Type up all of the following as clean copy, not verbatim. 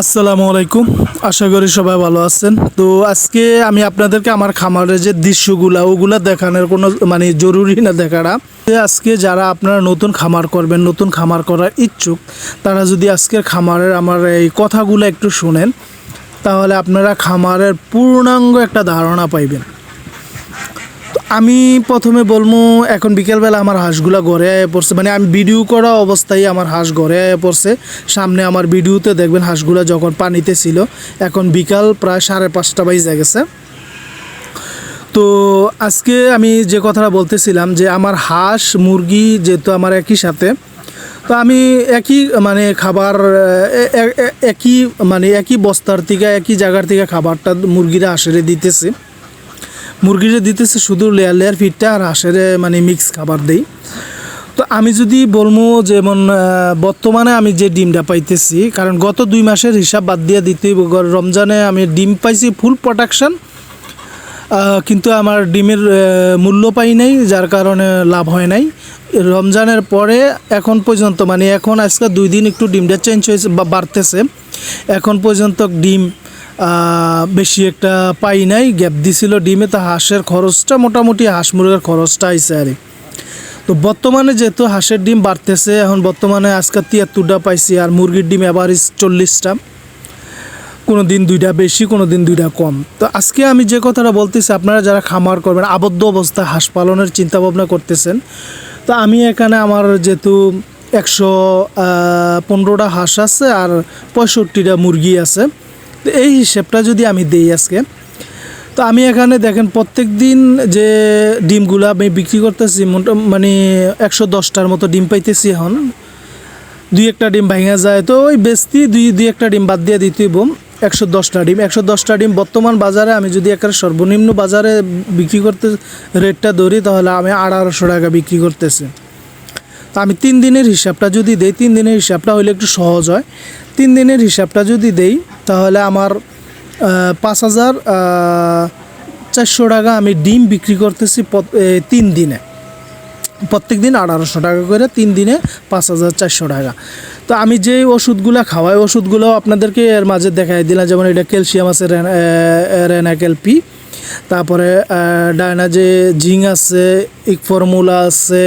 আসসালামু আলাইকুম। আশা করি সবাই ভালো আছেন। তো আজকে আমি আপনাদেরকে আমার খামারের যে দৃশ্যগুলা দেখানোর কোনো জরুরি না দেখাটা। আজকে যারা আপনারা নতুন খামার করবেন, নতুন খামার করার ইচ্ছুক, তারা যদি আজকের খামারের আমার এই কথাগুলো একটু শুনেন, তাহলে আপনারা খামারের পূর্ণাঙ্গ একটা ধারণা পাইবেন। আমি প্রথমে বলবো, এখন বিকেলবেলা আমার হাঁসগুলা ঘরে আয়া পড়ছে, আমি ভিডিও করা অবস্থায় আমার হাঁস ঘরে আয়া পড়ছে। সামনে আমার ভিডিওতে দেখবেন হাঁসগুলা যখন পানিতে ছিল। এখন বিকাল প্রায় 5:30 বাজে গেছে। তো আজকে আমি যে কথাটা বলতেছিলাম যে আমার হাঁস মুরগি যেহেতু আমার একই সাথে, তো আমি একই খাবার একই বস্তার থেকে একই জায়গার থেকে খাবারটা মুরগিরা হাঁসেরে দিতেছে শুধু লেয়ার ফিডটা আর হাঁসের মিক্স খাবার দেই। তো আমি যদি বলবো যেমন বর্তমানে আমি যে ডিমটা পাইতেছি, কারণ গত 2 মাসের হিসাব বাদ দিয়ে দিতে, রমজানে আমি ডিম পাইছি ফুল প্রোডাকশন, কিন্তু আমার ডিমের মূল্য পাই নাই, যার কারণে লাভ হয় নাই। রমজানের পরে এখন পর্যন্ত এখন আজকে 2 দিন একটু ডিমটা চেঞ্জ হয়েছে বা বাড়তেছে। এখন পর্যন্ত ডিম বেশি একটা পাই নাই, গ্যাপ দিছিল ডিমে। তো হাঁসের খরচটা মোটামুটি হাঁস মুরগের খরচটা আইসে আর। তো বর্তমানে যেহেতু হাঁসের ডিম বাড়তেছে, এখন বর্তমানে আজকে 73টা পাইছি, আর মুরগির ডিম এভারেজ 40টা, কোনো দিন 2টা বেশি, কোনো দিন 2টা কম। তো আজকে আমি যে কথাটা বলতেছি, আপনারা যারা খামার করবেন, আবদ্ধ অবস্থায় হাঁস পালনের চিন্তাভাবনা করতেছেন, তো আমি এখানে আমার যেহেতু 115টা হাঁস আছে আর 65টা মুরগি আছে, তো এই হিসেবটা যদি আমি দেই আজকে, তো আমি এখানে দেখেন প্রত্যেক দিন যে ডিমগুলো আমি বিক্রি করতেছি, 110টার মতো ডিম পাইতেছি। এখন 2-1টা ডিম ভাঙা যায়, তো ওই বেশি 2-1টা ডিম বাদ দিয়ে দিতেই 110টা ডিম বর্তমান বাজারে আমি যদি একটা সর্বনিম্ন বাজারে বিক্রি করতে রেটটা ধরি, তাহলে আমি 1800 টাকা বিক্রি করতেছি। তো আমি 3 দিনের হিসাবটা যদি দেই, 3 দিনের হিসাবটা হইলে একটু সহজ হয়। 3 দিনের হিসাবটা যদি দেই, তাহলে আমার 5400 টাকা আমি ডিম বিক্রি করতেছি 3 দিনে। প্রত্যেক দিন 1800 টাকা করে, 3 দিনে 5400 টাকা। তো আমি যে ওষুধগুলো খাওয়াই, ওষুধগুলোও আপনাদেরকে এর মাঝে দেখাই দিলাম। যেমন এটা ক্যালসিয়াম আছে, রেনাকেল পি, তারপরে ডায়না যে জিঙ্ক আছে, ফর্মুলা আছে,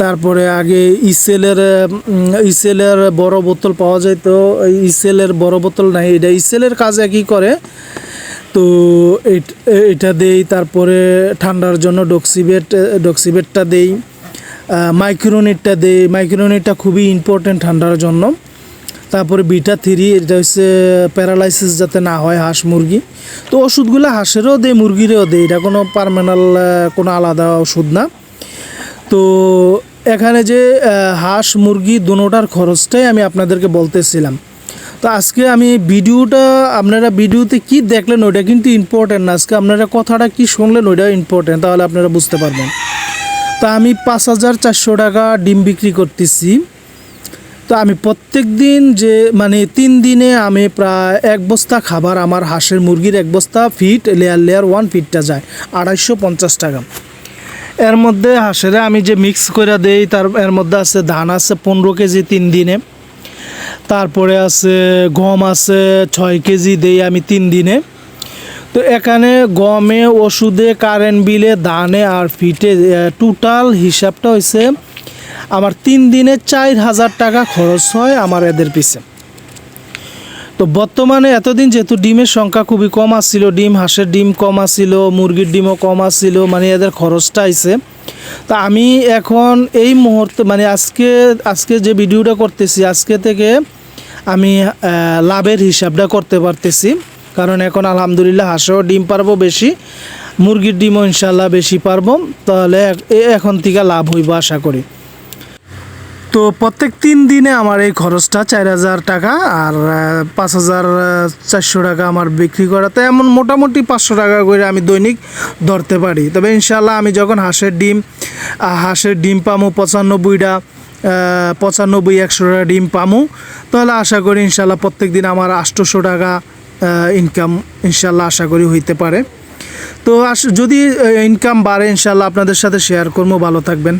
তারপরে আগে ইসেলের বড় বোতল পাওয়া যায়, তো ইসেলের বড় বোতল নাই, এটা ইসেলের কাজ একই করে। তো এটা দেই। তারপরে ঠান্ডার জন্য ডক্সিবেটটা দেই, মাইক্রোনিটটা দেই। মাইক্রোনিটটা খুবই ইম্পর্টেন্ট ঠান্ডার জন্য। তারপরে বিটা-3, এটা হচ্ছে প্যারালাইসিস যাতে না হয় হাঁস মুরগি। তো ওষুধগুলো হাঁসেরও দেয়, মুরগিরও দেয়, এটা কোনো পার্মানেন্ট কোনো আলাদা ওষুধ না। তো এখানে যে হাঁস মুরগি দুটোটার খরচটাই আমি আপনাদেরকে বলতেছিলাম। তো আজকে আমি আপনারা ভিডিওতে কি দেখলেন ওইটা কিন্তু ইম্পর্টেন্ট না, আজকে আপনারা কথাটা কি শুনলেন ওইটা ইম্পর্টেন্ট, তাহলে আপনারা বুঝতে পারবেন। তো আমি 5400 টাকা ডিম বিক্রি করতেছি। তো আমি প্রত্যেক দিন যে 3 দিনে আমি প্রায় 1 বস্তা খাবার, আমার হাঁসের মুরগির 1 বস্তা ফিড, লেয়ার 1 ফিডটা যায় 250 টাকা। এর মধ্যে হাঁসের আমি যে মিক্স করে দেই, এর মধ্যে আছে ধান আছে 15 কেজি 3 দিনে, তারপরে আছে গম আছে 6 কেজি দেই আমি 3 দিনে। তো এখানে গমে, ওষুধে, কারেন্ট বিলে, ধানে আর ফিটে টোটাল হিসাবটা হয়েছে আমার 3 দিনে 4000 টাকা খরচ হয় আমার এদের পিছে। তো বর্তমানে এতদিন যেহেতু ডিমের সংখ্যা খুবই কম আসছিল, হাঁসের ডিম কম আসছিল, মুরগির ডিমও কম আসছিল, এদের খরচটা আইছে। তা আমি এখন এই মুহূর্তে আজকে যে ভিডিওটা করতেছি, আজকে থেকে আমি লাভের হিসাবটা করতে পারতেছি। কারণ এখন আলহামদুলিল্লাহ হাঁসেও ডিম পারবো বেশি, মুরগির ডিমও ইনশাল্লাহ বেশি পারবো, তাহলে এখন থেকে লাভ হইব আশা করি। তো প্রত্যেক 3 দিনে আমার এই খরচটা 4000 টাকা, আর 5400 টাকা আমার বিক্রি করাতে, এমন মোটামুটি 500 টাকা করে আমি দৈনিক ধরতে পারি। তবে ইনশাল্লাহ আমি যখন হাঁসের ডিম পামো 95টা, 95-100টা ডিম পামো, তাহলে আশা করি ইনশাল্লাহ প্রত্যেক দিন আমার 800 টাকা ইনকাম ইনশাল্লাহ আশা করি হইতে পারে। তো যদি ইনকাম বাড়ে ইনশাল্লাহ আপনাদের সাথে শেয়ার করবো। ভালো থাকবেন।